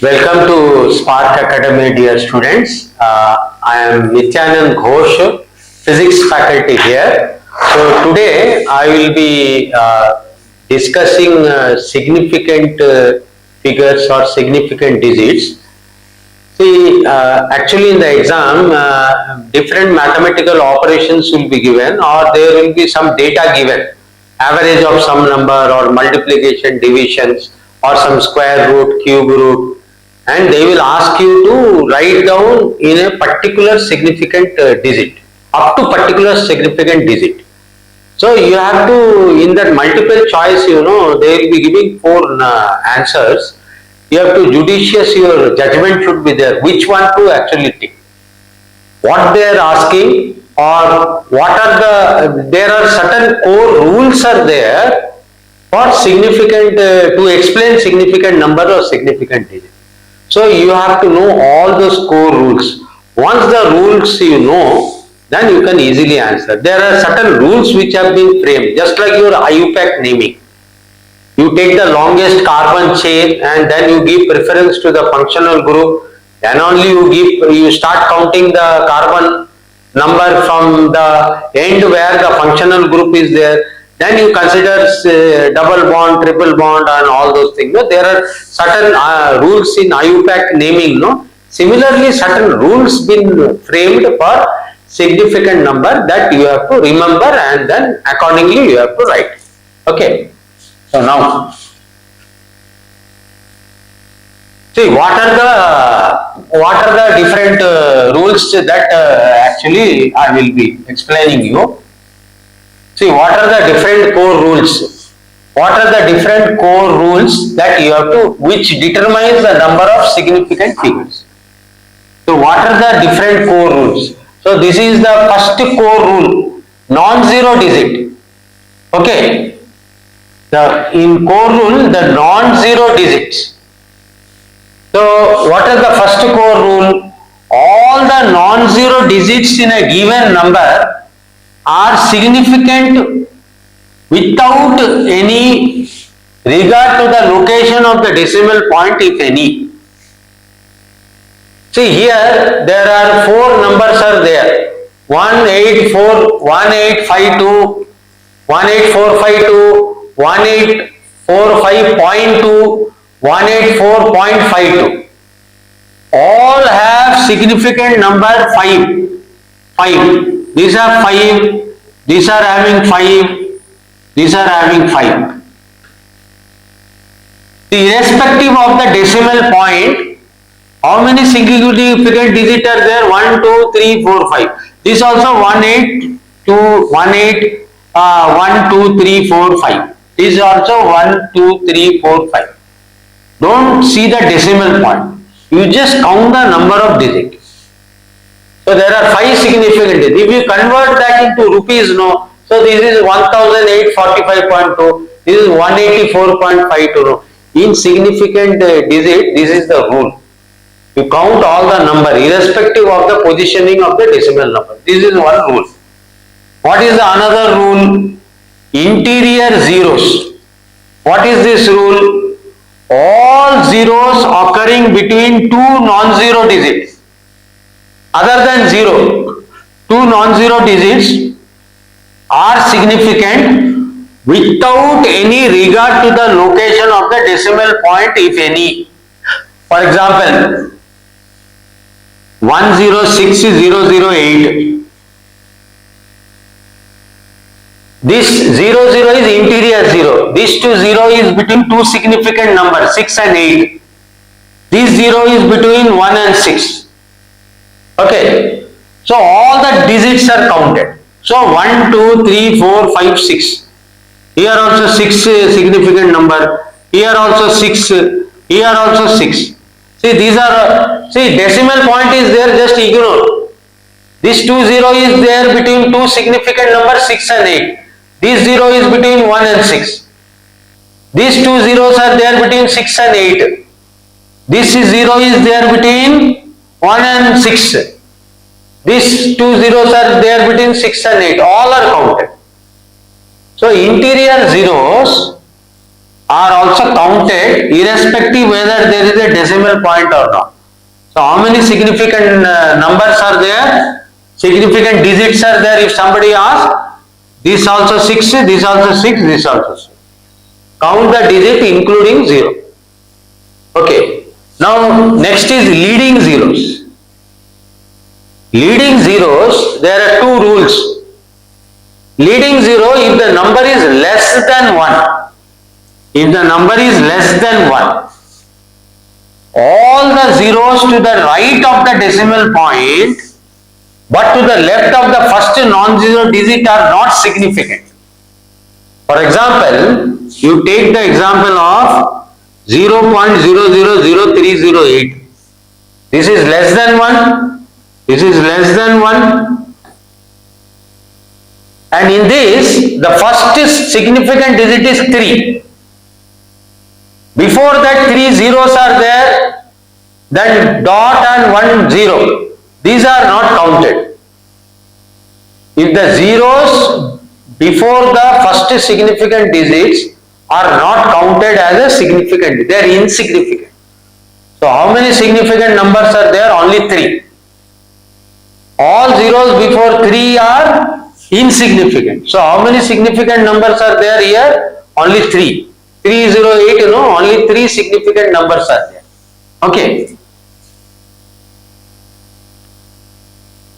Welcome to Spark Academy, dear students. I am Nityanand Ghosh, Physics faculty here. So today I will be discussing significant figures or significant digits. See, actually in the exam, different mathematical operations will be given, or there will be some data given, average of some number or multiplication, divisions, or some square root, cube root, and they will ask you to write down in a particular significant digit, up to particular significant digit. So you have to, in that multiple choice, they will be giving four answers. You have to judicious, your judgment should be there, which one to actually take. What they are asking, or what are there are certain core rules are there for significant, to explain significant number or significant digit. So you have to know all those core rules. Once the rules you know, then you can easily answer. There are certain rules which have been framed, just like your IUPAC naming. You take the longest carbon chain and then you give preference to the functional group. Then only you start counting the carbon number from the end where the functional group is there. Then you consider double bond, triple bond, and all those things. No? There are certain rules in IUPAC naming. No? Similarly, certain rules been framed for significant number that you have to remember, and then accordingly you have to write. Okay. So now, see what are the different rules that actually I will be explaining you. See, what are the different core rules? What are the different core rules that you have to, which determines the number of significant figures? So, what are the different core rules? So, this is the first core rule, non-zero digit. Okay. In core rule, the non-zero digits. So, what is the first core rule? All the non-zero digits in a given number are significant without any regard to the location of the decimal point, if any. See here, there are four numbers are there: 184, 1852, 18452, 1845.2, 184.52. All have significant number 5. These are 5, these are having 5, these are having 5. Irrespective of the decimal point, how many significant digits are there? 1, 2, 3, 4, 5. This also 1, 2, 3, 4, 5. This is also 1, 2, 3, 4, 5. Don't see the decimal point. You just count the number of digits. So there are 5 significant digits. If you convert that into rupees, no. So this is 1845.2. This is 184.52. No. In significant digit, this is the rule. You count all the number irrespective of the positioning of the decimal number. This is one rule. What is the another rule? Interior zeros. What is this rule? All zeros occurring between two non-zero digits. Other than 0, two non-zero digits are significant without any regard to the location of the decimal point, if any. For example, 106008. This 00 is interior 0. This 20 is between two significant numbers, 6 and 8. This 0 is between 1 and 6. Okay, so all the digits are counted. So 1, 2, 3, 4, 5, 6. Here also 6 significant number. Here also 6. Here also 6. See, these are, decimal point is there, just ignore. This 20 is there between two significant numbers, 6 and 8. This 0 is between 1 and 6. These two zeros are there between 6 and 8. This 0 is there between 1 and 6. These two zeros are there between 6 and 8. All are counted. So interior zeros are also counted irrespective whether there is a decimal point or not. So how many significant numbers are there? Significant digits are there. If somebody asks, this also 6, this also 6, this also 6. Count the digit including 0. Okay. Now next is leading zeros. Leading zeros, there are two rules. Leading zero, if the number is less than 1, if the number is less than 1, all the zeros to the right of the decimal point but to the left of the first non-zero digit are not significant. For example, you take the example of 0.000308. This is less than 1. This is less than 1. And in this, the first significant digit is 3. Before that, 3 zeros are there, then dot and 1 0. These are not counted. If the zeros before the first significant digits are not counted as a significant, they are insignificant. So how many significant numbers are there? Only 3. All zeros before 3 are insignificant. So how many significant numbers are there here? Only 3. 308, only 3 significant numbers are there. Okay.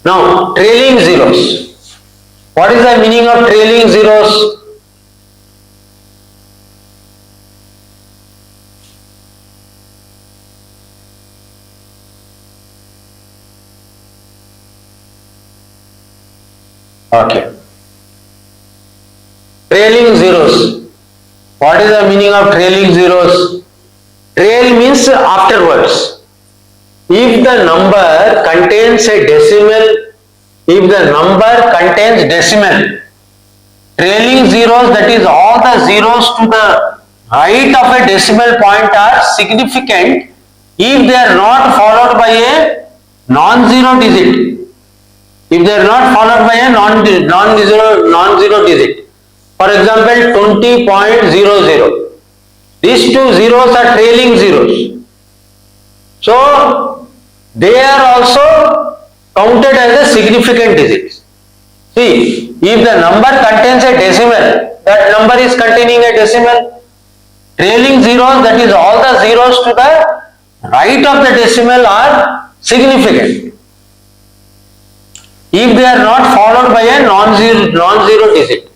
Now, trailing zeros. What is the meaning of trailing zeros? Okay. Trailing zeros. What is the meaning of trailing zeros? Trail means afterwards. If the number contains a decimal, trailing zeros, that is all the zeros to the right of a decimal point are significant if they are not followed by a non-zero digit. If they are not followed by a non-zero digit. For example, 20.00. These two zeros are trailing zeros. So, they are also counted as a significant digit. See, if the number contains a decimal, that number is containing a decimal. Trailing zeros, that is all the zeros to the right of the decimal are significant. If they are not followed by a non-zero digit.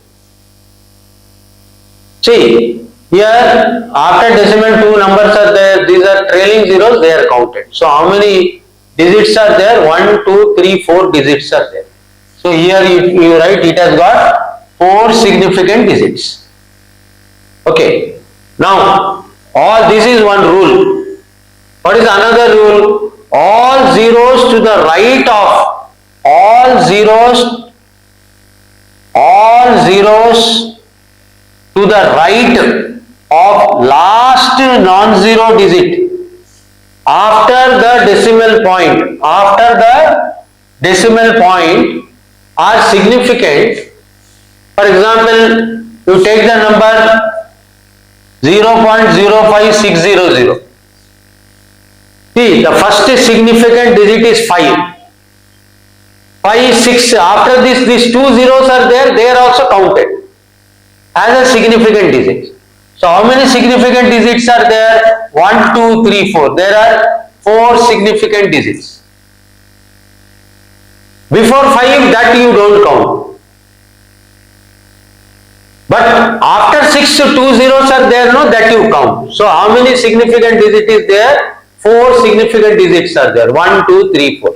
See, here after decimal 2 numbers are there, these are trailing zeros, they are counted. So how many digits are there? 1, 2, 3, 4 digits are there. So here you write it has got 4 significant digits. Okay. Now, all this is one rule. What is another rule? All zeros to the right of to the right of last non-zero digit after the decimal point are significant. For example, you take the number 0.05600. See, the first significant digit is 5. 5, 6, after this, these 2 zeros are there, they are also counted as a significant digit. So how many significant digits are there? 1, 2, 3, 4. There are 4 significant digits. Before 5, that you don't count. But after 6, 2 zeros are there, no, that you count. So how many significant digits is there? 4 significant digits are there. 1, 2, 3, 4.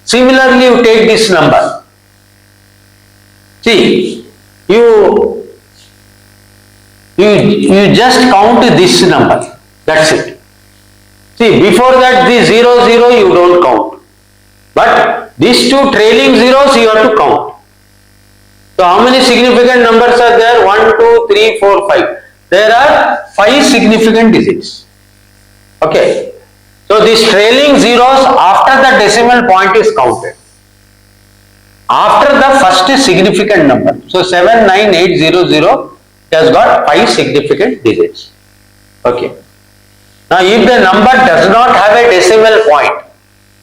Similarly, you take this number. See, you just count this number. That's it. See, before that, the 0, 0 you don't count. But these two trailing zeros you have to count. So how many significant numbers are there? 1, 2, 3, 4, 5. There are 5 significant digits. Okay. So these trailing zeros after the decimal point is counted. After the first significant number. So 79800 has got 5 significant digits. Okay. Now if the number does not have a decimal point,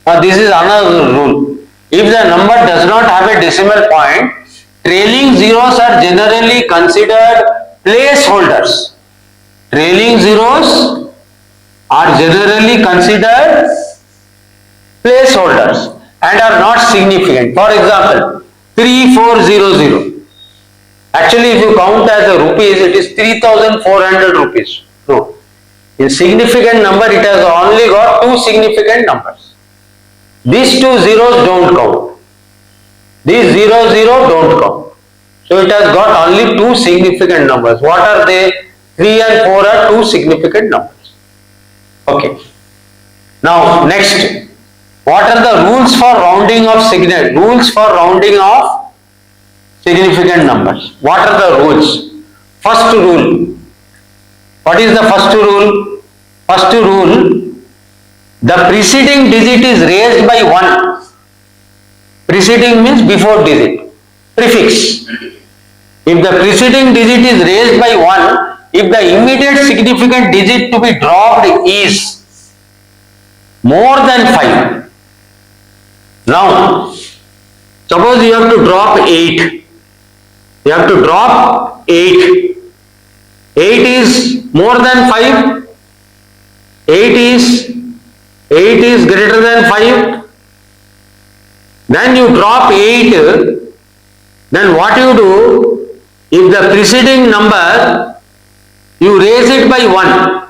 now this is another rule. If the number does not have a decimal point, trailing zeros are generally considered placeholders. Trailing zeros are generally considered placeholders and are not significant. For example, 3400. Actually, if you count as a rupees, it is 3400 rupees. No. In significant number, it has only got two significant numbers. These two zeros don't count. These 00 don't count. So it has got only two significant numbers. What are they? 3 and 4 are two significant numbers. Okay. Now next, what are the rules for rounding of significant numbers? What are the rules? First rule. What is the first rule? First rule, the preceding digit is raised by 1. Preceding means before digit. Prefix. If the preceding digit is raised by 1, if the immediate significant digit to be dropped is more than 5. Now, suppose you have to drop 8. You have to drop 8. 8 is more than 5. 8 is greater than 5. Then you drop 8. Then what you do? If the preceding number, you raise it by 1.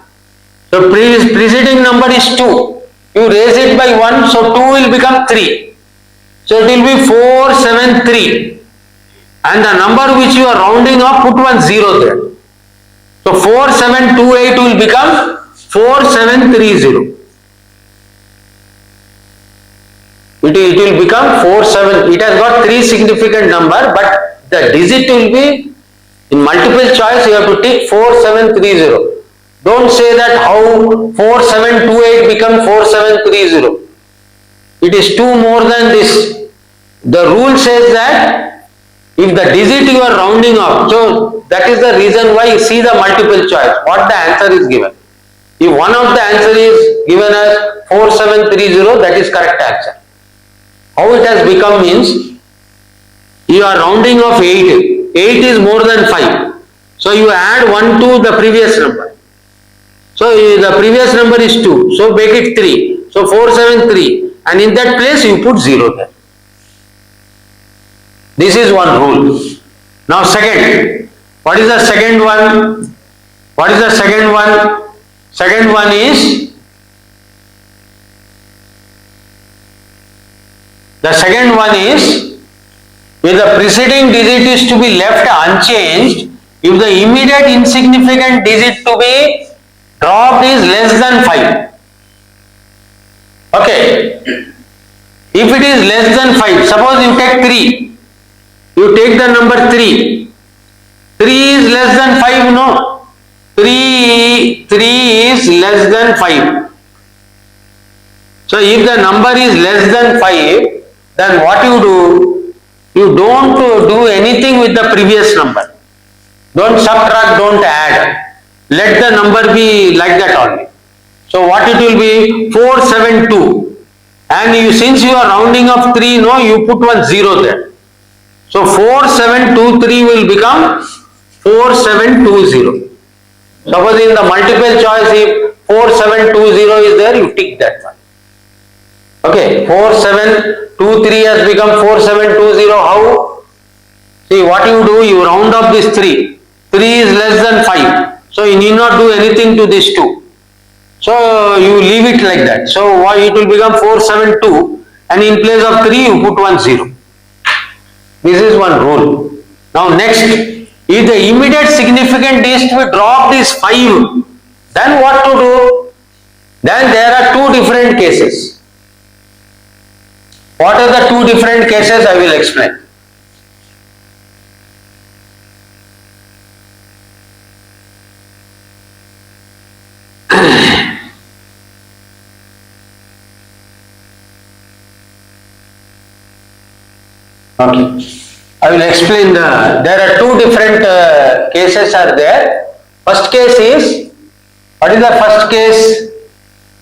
So preceding number is 2. You raise it by 1, so 2 will become 3. So it will be 473. And the number which you are rounding up, put one 0 there. So 4728 will become 4730. It will become 47. It has got three significant number, but the digit will be in multiple choice. You have to take 4730. Don't say that how 4728 become 4730. It is 2 more than this. The rule says that if the digit you are rounding up, so that is the reason why you see the multiple choice, what the answer is given. If one of the answer is given as 4730, that is correct answer. How it has become means, you are rounding off 8. 8 is more than 5. So you add 1 to the previous number. So the previous number is 2. So make it 3. So 473. And in that place you put 0 there. This is one rule. Now second. What is the second one? What is the second one? Second one is, if the preceding digit is to be left unchanged, if the immediate insignificant digit to be dropped is less than 5. Okay. If it is less than 5, suppose you take 3. You take the number 3. 3 is less than 5, no? 3 is less than 5. So if the number is less than 5, then what you do? You don't do anything with the previous number. Don't subtract, don't add. Let the number be like that only. So what it will be? 472. And since you are rounding up 3, no, you put one 0 there. So 4723 will become 4720. Suppose in the multiple choice, if 4720 is there, you tick that one. Okay, 4723 has become 4720. How? See, what you do, you round up this 3. 3 is less than 5. So you need not do anything to this 2. So you leave it like that. So it will become 472, and in place of 3 you put one 0. This is one rule. Now next, if the immediate significant is to be dropped is 5, then what to do? Then there are two different cases. What are the two different cases? I will explain. Okay. I will explain there are two different cases are there. First case is What is the first case?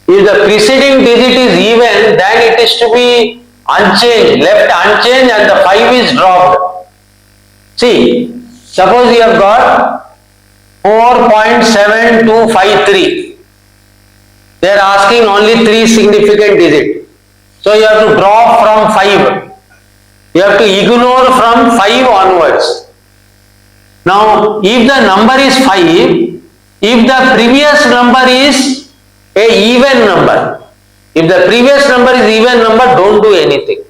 If the preceding digit is even, then it is to be unchanged, left unchanged, and the 5 is dropped. See, suppose you have got 4.7253. They are asking only 3 significant digits. So you have to drop from 5. You have to ignore from 5 onwards. Now, if the number is 5, if the previous number is a even number, if the previous number is even number, don't do anything.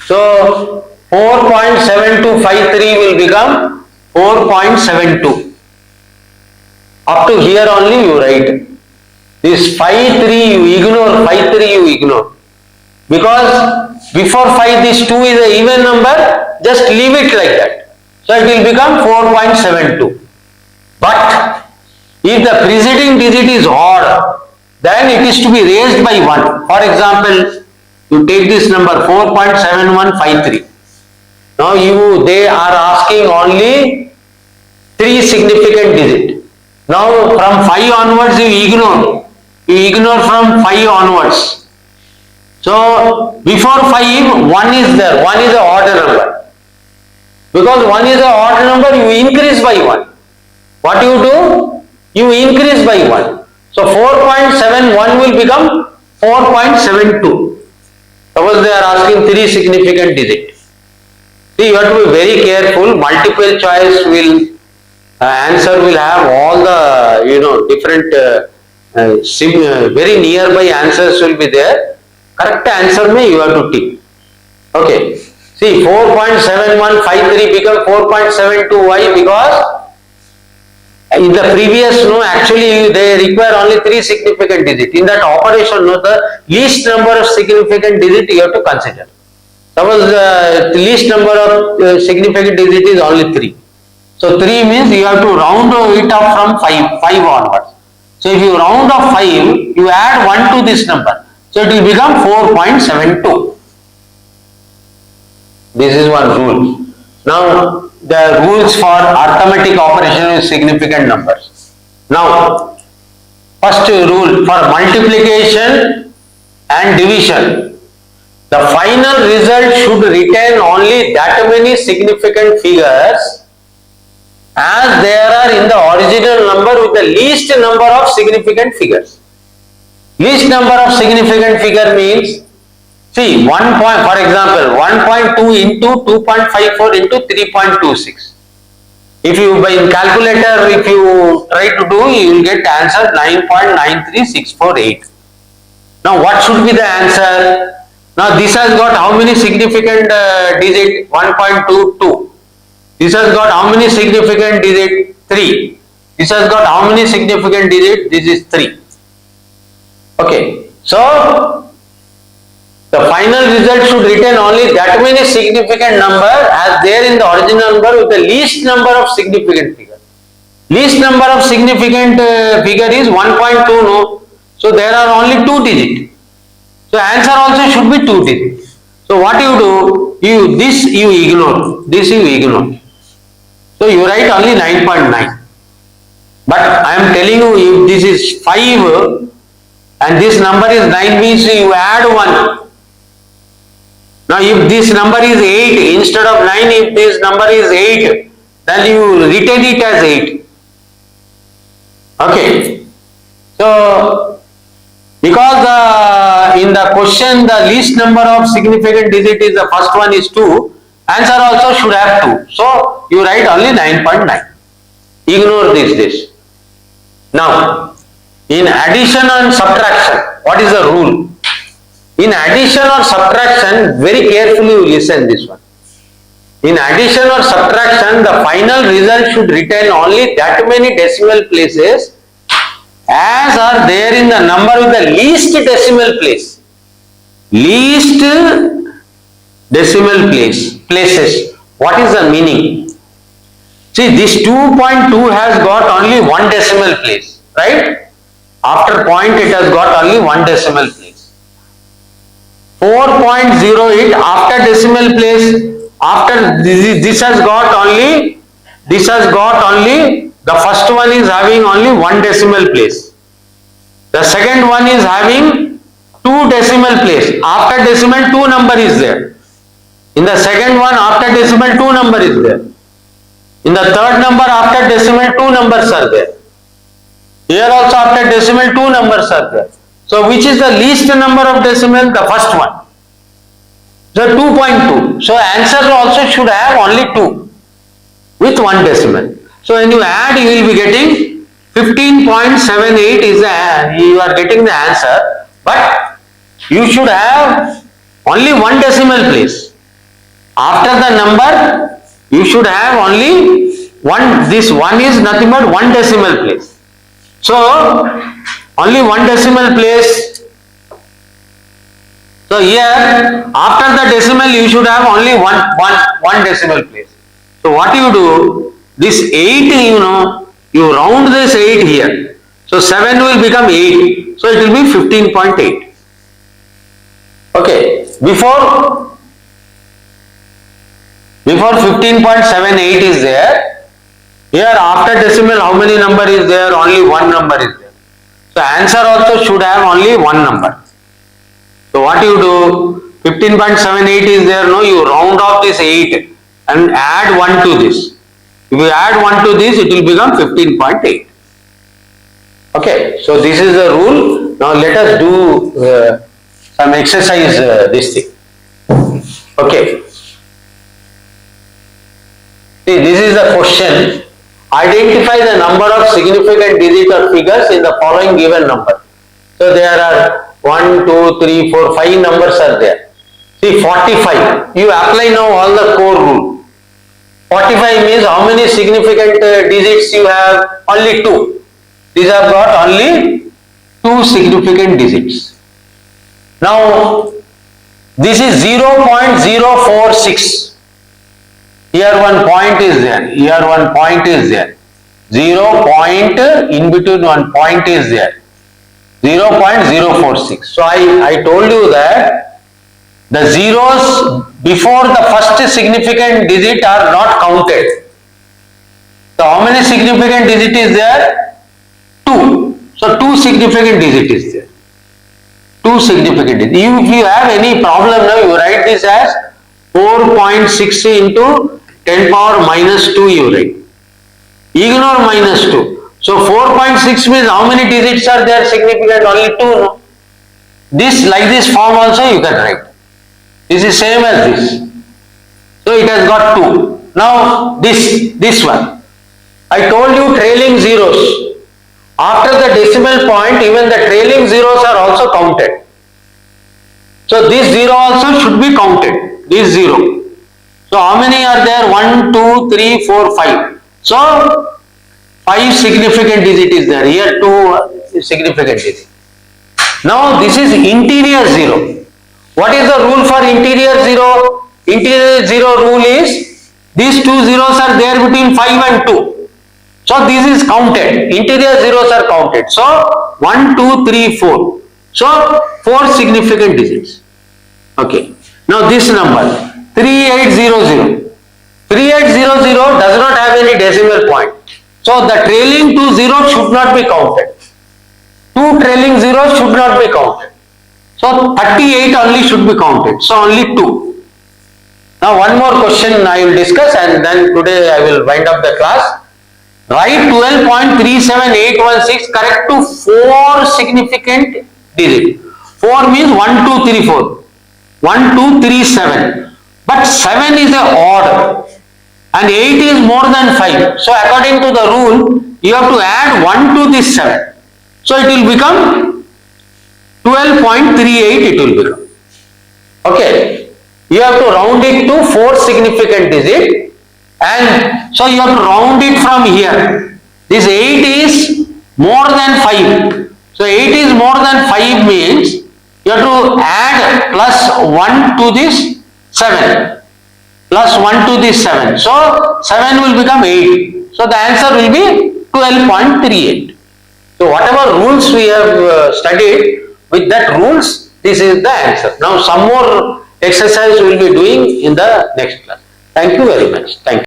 So 4.7253 will become 4.72. Up to here only you write. This 5.3 you ignore, 5.3 you ignore. Because before 5 this 2 is an even number, just leave it like that. So it will become 4.72. But if the preceding digit is odd, then it is to be raised by 1. For example, you take this number 4.7153. Now they are asking only 3 significant digits. Now from 5 onwards you ignore. You ignore from 5 onwards. So before 5, 1 is there. 1 is an odd number. Because 1 is an odd number, you increase by 1. What you do? You increase by 1. So 4.71 will become 4.72. Suppose they are asking 3 significant digits. See, you have to be very careful. Multiple choice will answer will have all the different very nearby answers will be there. Correct answer may you have to tick. Okay. See, 4.7153 become 4.72. Why? Because in the previous, actually they require only 3 significant digits. In that operation, the least number of significant digits you have to consider. Suppose the least number of significant digits is only 3. So 3 means you have to round it up from 5 onwards. So if you round off 5, you add 1 to this number. So it will become 4.72. This is one rule. Now the rules for arithmetic operation with significant numbers. Now, first rule for multiplication and division, the final result should retain only that many significant figures as there are in the original number with the least number of significant figures. Least number of significant figure means, see, 1 point, for example, 1.2 into 2.54 into 3.26. If you by calculator, if you try to do, you will get answer 9.93648. Now what should be the answer? Now this has got how many significant digit? 1.22. This has got how many significant digit? 3. This has got how many significant digit? This is 3. Okay. So the final result should retain only that many significant number as there in the original number with the least number of significant figure. Least number of significant figure is 1.2, no. So there are only 2 digits. So answer also should be 2 digits. So what you do? This you ignore. This you ignore. So you write only 9.9. But I am telling you, if this is 5 and this number is 9 means you add 1. Now if this number is 8 instead of 9, if this number is 8, then you retain it as 8. Okay. So because in the question the least number of significant digit is the first one is 2, answer also should have 2. So you write only 9.9. Ignore this. Now in addition and subtraction, what is the rule? In addition or subtraction, very carefully you listen this one. In addition or subtraction, the final result should retain only that many decimal places as are there in the number with the least decimal place. Least decimal places. What is the meaning? See, this 2.2 has got only 1 decimal place, right? After point it has got only 1 decimal place. 4.08 after decimal place, after this has got only the first one is having only 1 decimal place. The second one is having 2 decimal place. After decimal 2 number is there. In the second one after decimal 2 number is there. In the third number after decimal 2 numbers are there. Here also after decimal 2 numbers are there. So which is the least number of decimal? The first one. So 2.2. So answer also should have only 2 with 1 decimal. So when you add, you will be getting 15.78 is you are getting the answer, but you should have only 1 decimal place. After the number, you should have only 1. This 1 is nothing but 1 decimal place. So only 1 decimal place. So here after the decimal you should have only one decimal place. So what you do? This 8, you round this 8 here. So 7 will become 8. So it will be 15.8. Okay. Before 15.78 is there. Here after decimal how many number is there? Only 1 number is there. So answer also should have only 1 number. So what you do? 15.78 is there. No, you round off this 8 and add 1 to this. If you add 1 to this, it will become 15.8. Okay, so this is the rule. Now let us do some exercise this thing. Okay. See, this is the question. Identify the number of significant digits or figures in the following given number. So there are 1, 2, 3, 4, 5 numbers are there. See 45. You apply now all the core rule. 45 means how many significant digits you have? Only 2. These have got only 2 significant digits. Now this is 0.046. Here one point is there. Here one point is there. 0 point in between one point is there. 0.046. So I told you that the zeros before the first significant digit are not counted. So how many significant digit is there? 2. So 2 significant digit is there. 2 significant digit. If you have any problem now, you write this as 4.6 into 10 power minus 2 you write. Ignore minus 2. So 4.6 means how many digits are there significant? Only 2. No? This like this form also you can write. This is same as this. So it has got 2. Now this one. I told you trailing zeros. After the decimal point, even the trailing zeros are also counted. So this 0 also should be counted. This 0. So how many are there? 1, 2, 3, 4, 5. So 5 significant digit is there. Here 2 significant digit. Now this is interior 0. What is the rule for interior 0? Interior 0 rule is these 2 zeros are there between 5 and 2. So this is counted. Interior zeros are counted. So 1, 2, 3, 4. So 4 significant digits. Okay. Now this number 3800. 3800 does not have any decimal point. So the trailing 2 zeros should not be counted. 2 trailing zeros should not be counted. So 38 only should be counted. So only 2. Now one more question I will discuss and then today I will wind up the class. Write 12.37816 correct to 4 significant digits. 4 means 1, 2, 3, 4. 1, 2, 3, 7. But 7 is a odd and 8 is more than 5. So according to the rule, you have to add 1 to this 7. So it will become 12.38 it will become. Okay. You have to round it to 4 significant digits. And so you have to round it from here. This 8 is more than 5. So 8 is more than 5 means you have to add plus 1 to this 7. Plus 1 to this 7. So 7 will become 8. So the answer will be 12.38. So whatever rules we have studied, with that rules, this is the answer. Now some more exercise we will be doing in the next class. Thank you very much. Thank you.